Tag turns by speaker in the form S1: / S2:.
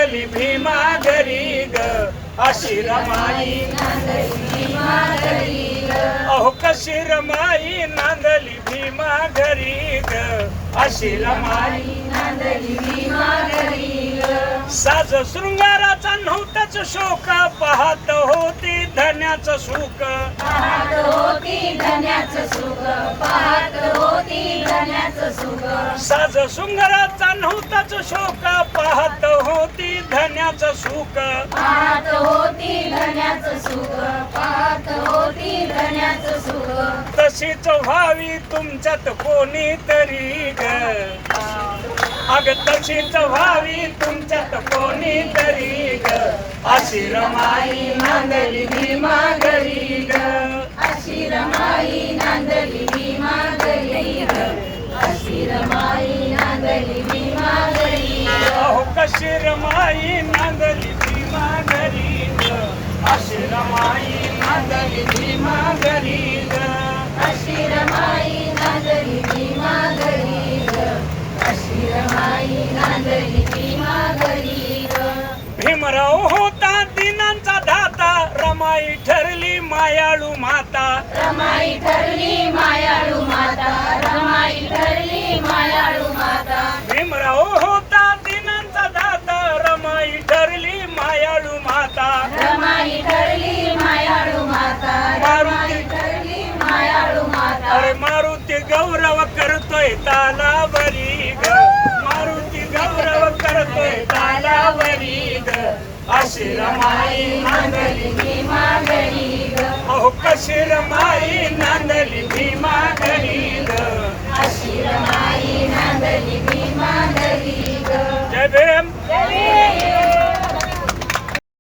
S1: नांदली भीमा घरी ग अशी रमाई अहो कशी रमाई नांदली भीमा घरी ग अशी रमाई साज शृंगाराचा नव्हताच शोक पाहत होती धन्याचं सुख साज शृंगाराचा नव्हताच शोक पाहत होती धन्याचं सुख तशीच व्हावी तुमच्यात कोणीतरी ग अग तशीच व्हावी तुमच्यात कोणीतरी ग अशी रमाई नांदली भीमा घरी ग
S2: अशी रमाई नांदली भीमा घरी ग अशी रमाई नांदली भीमा घरी
S1: अहो कशी रमाई नांदली भीमा घरी ग अशी रमाई नांदली भीमा घरी ग
S2: अशी रमाई नांदली भीमा घरी ग अशी रमाई नांदली भीमा घरी ग
S1: भीमराव होता दिनांचा दाता रमाई ठरली मायाळू माता
S2: रमाई ठरली मायाळू माता रमाई ठरली मायाळू माता
S1: भीमराव होता दिनांचा दाता रमाई ठरली मायाळू माता
S2: रमाई ठरली मायाळू माता रमाई ठरली मायाळू माता
S1: अरे मारुती गौरव करतोय तालावरी ग मारुती गौरव करतोय तालावरी ग अशी रमाई
S2: नांदली भीमा घरी ग
S1: अहो कशी रमाई नांदली भीमा घरी ग
S2: अशी रमाई नांदली भीमा घरी ग
S1: जय भीम
S2: जय भीम